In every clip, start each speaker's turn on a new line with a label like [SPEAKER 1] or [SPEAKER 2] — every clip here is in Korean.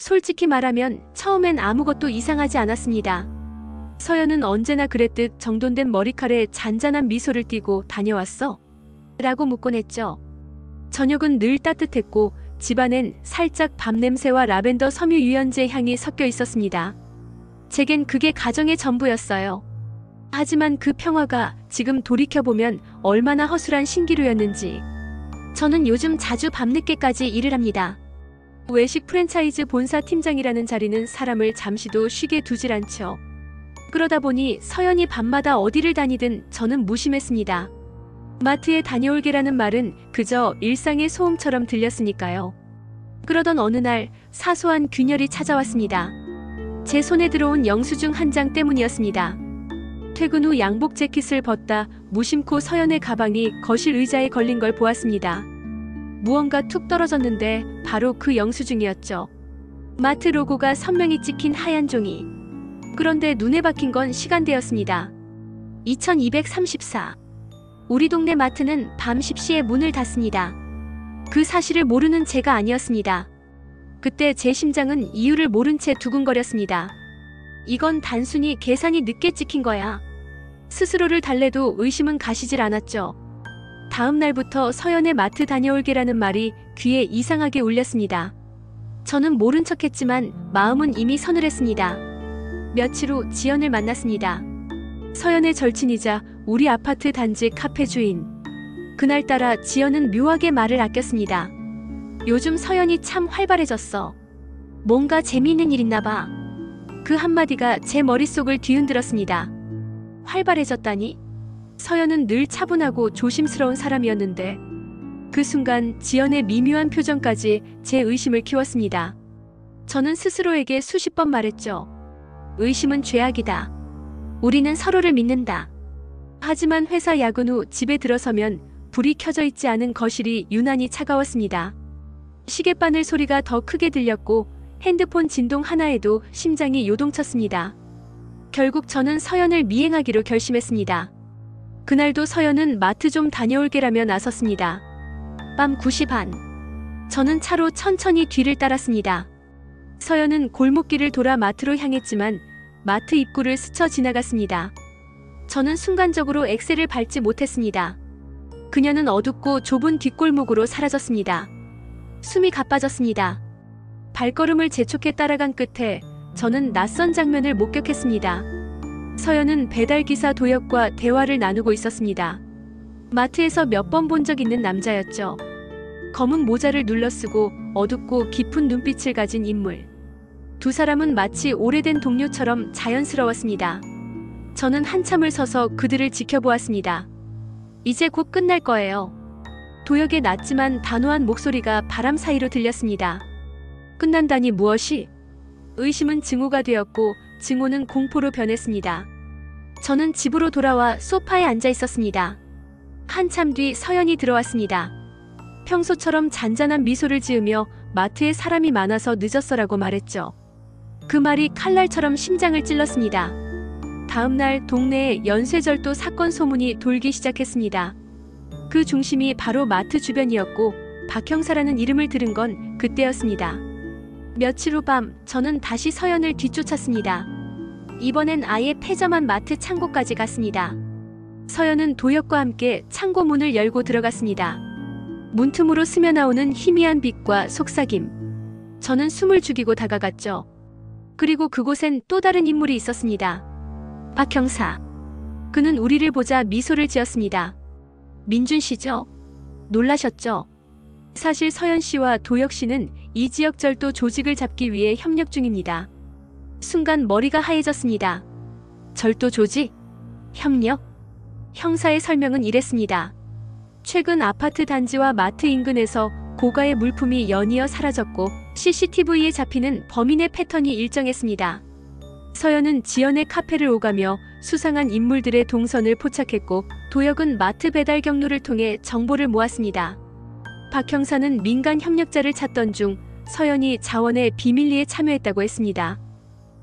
[SPEAKER 1] 솔직히 말하면 처음엔 아무것도 이상하지 않았습니다. 서연은 언제나 그랬듯 정돈된 머리칼에 잔잔한 미소를 띠고 다녀왔어? 라고 묻곤 했죠. 저녁은 늘 따뜻했고 집안엔 살짝 밤냄새와 라벤더 섬유 유연제 향이 섞여 있었습니다. 제겐 그게 가정의 전부였어요. 하지만 그 평화가 지금 돌이켜보면 얼마나 허술한 신기루였는지. 저는 요즘 자주 밤늦게까지 일을 합니다. 외식 프랜차이즈 본사 팀장이라는 자리는 사람을 잠시도 쉬게 두질 않죠. 그러다 보니 서연이 밤마다 어디를 다니든 저는 무심했습니다. 마트에 다녀올게라는 말은 그저 일상의 소음처럼 들렸으니까요. 그러던 어느 날 사소한 균열이 찾아왔습니다. 제 손에 들어온 영수증 한 장 때문이었습니다. 퇴근 후 양복 재킷을 벗다 무심코 서연의 가방이 거실 의자에 걸린 걸 보았습니다. 무언가 툭 떨어졌는데 바로 그 영수증이었죠. 마트 로고가 선명히 찍힌 하얀 종이. 그런데 눈에 박힌 건 시간대였습니다. 2234. 우리 동네 마트는 밤 10시에 문을 닫습니다. 그 사실을 모르는 제가 아니었습니다. 그때 제 심장은 이유를 모른 채 두근거렸습니다. 이건 단순히 계산이 늦게 찍힌 거야. 스스로를 달래도 의심은 가시질 않았죠. 다음 날부터 서연의 마트 다녀올게라는 말이 귀에 이상하게 울렸습니다. 저는 모른 척했지만 마음은 이미 서늘했습니다. 며칠 후 지연을 만났습니다. 서연의 절친이자 우리 아파트 단지 카페 주인. 그날따라 지연은 묘하게 말을 아꼈습니다. 요즘 서연이 참 활발해졌어. 뭔가 재미있는 일 있나 봐. 그 한마디가 제 머릿속을 뒤흔들었습니다. 활발해졌다니? 서연은 늘 차분하고 조심스러운 사람이었는데 그 순간 지연의 미묘한 표정까지 제 의심을 키웠습니다. 저는 스스로에게 수십 번 말했죠. 의심은 죄악이다. 우리는 서로를 믿는다. 하지만 회사 야근 후 집에 들어서면 불이 켜져 있지 않은 거실이 유난히 차가웠습니다. 시계바늘 소리가 더 크게 들렸고 핸드폰 진동 하나에도 심장이 요동쳤습니다. 결국 저는 서연을 미행하기로 결심했습니다. 그날도 서연은 마트 좀 다녀올게라며 나섰습니다. 밤 9시 반. 저는 차로 천천히 뒤를 따랐습니다. 서연은 골목길을 돌아 마트로 향했지만 마트 입구를 스쳐 지나갔습니다. 저는 순간적으로 엑셀을 밟지 못했습니다. 그녀는 어둡고 좁은 뒷골목으로 사라졌습니다. 숨이 가빠졌습니다. 발걸음을 재촉해 따라간 끝에 저는 낯선 장면을 목격했습니다. 서연은 배달기사 도혁과 대화를 나누고 있었습니다. 마트에서 몇 번 본 적 있는 남자였죠. 검은 모자를 눌러쓰고 어둡고 깊은 눈빛을 가진 인물. 두 사람은 마치 오래된 동료처럼 자연스러웠습니다. 저는 한참을 서서 그들을 지켜보았습니다. 이제 곧 끝날 거예요. 도혁의 낮지만 단호한 목소리가 바람 사이로 들렸습니다. 끝난다니 무엇이? 의심은 증오가 되었고 증오는 공포로 변했습니다. 저는 집으로 돌아와 소파에 앉아 있었습니다. 한참 뒤 서연이 들어왔습니다. 평소처럼 잔잔한 미소를 지으며 마트에 사람이 많아서 늦었어라고 말했죠. 그 말이 칼날처럼 심장을 찔렀습니다. 다음 날 동네에 연쇄절도 사건 소문이 돌기 시작했습니다. 그 중심이 바로 마트 주변이었고 박 형사라는 이름을 들은 건 그때였습니다. 며칠 후 밤 저는 다시 서연을 뒤쫓았습니다. 이번엔 아예 폐점한 마트 창고까지 갔습니다. 서연은 도혁과 함께 창고 문을 열고 들어갔습니다. 문틈으로 스며나오는 희미한 빛과 속삭임. 저는 숨을 죽이고 다가갔죠. 그리고 그곳엔 또 다른 인물이 있었습니다. 박 형사. 그는 우리를 보자 미소를 지었습니다. 민준 씨죠? 놀라셨죠? 사실 서연 씨와 도혁 씨는 이 지역 절도 조직을 잡기 위해 협력 중입니다. 순간 머리가 하얘졌습니다. 절도 조직? 협력? 형사의 설명은 이랬습니다. 최근 아파트 단지와 마트 인근에서 고가의 물품이 연이어 사라졌고 CCTV에 잡히는 범인의 패턴이 일정했습니다. 서연은 지연의 카페를 오가며 수상한 인물들의 동선을 포착했고 도혁은 마트 배달 경로를 통해 정보를 모았습니다. 박 형사는 민간 협력자를 찾던 중 서연이 자원의 비밀리에 참여했다고 했습니다.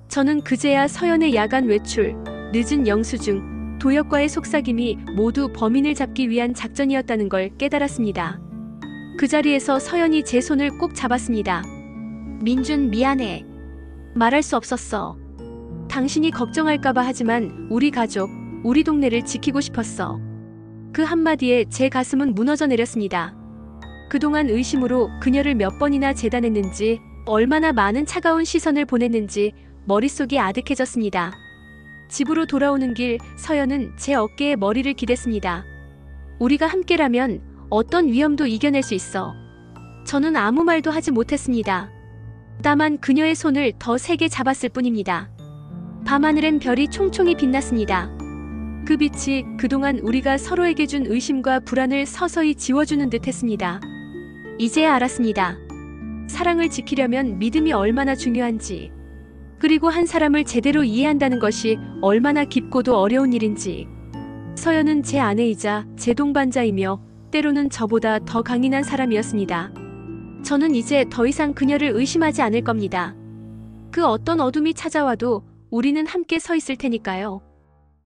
[SPEAKER 1] 저는 그제야 서연의 야간 외출, 늦은 영수증, 도혁과의 속삭임이 모두 범인을 잡기 위한 작전이었다는 걸 깨달았습니다. 그 자리에서 서연이 제 손을 꼭 잡았습니다. 민준, 미안해. 말할 수 없었어. 당신이 걱정할까봐 하지만 우리 가족, 우리 동네를 지키고 싶었어. 그 한마디에 제 가슴은 무너져 내렸습니다. 그동안 의심으로 그녀를 몇 번이나 재단했는지, 얼마나 많은 차가운 시선을 보냈는지 머릿속이 아득해졌습니다. 집으로 돌아오는 길, 서연은 제 어깨에 머리를 기댔습니다. 우리가 함께라면 어떤 위험도 이겨낼 수 있어. 저는 아무 말도 하지 못했습니다. 다만 그녀의 손을 더 세게 잡았을 뿐입니다. 밤하늘엔 별이 총총히 빛났습니다. 그 빛이 그동안 우리가 서로에게 준 의심과 불안을 서서히 지워주는 듯 했습니다. 이제야 알았습니다. 사랑을 지키려면 믿음이 얼마나 중요한지, 그리고 한 사람을 제대로 이해한다는 것이 얼마나 깊고도 어려운 일인지. 서연은 제 아내이자 제 동반자이며 때로는 저보다 더 강인한 사람이었습니다. 저는 이제 더 이상 그녀를 의심하지 않을 겁니다. 그 어떤 어둠이 찾아와도 우리는 함께 서 있을 테니까요.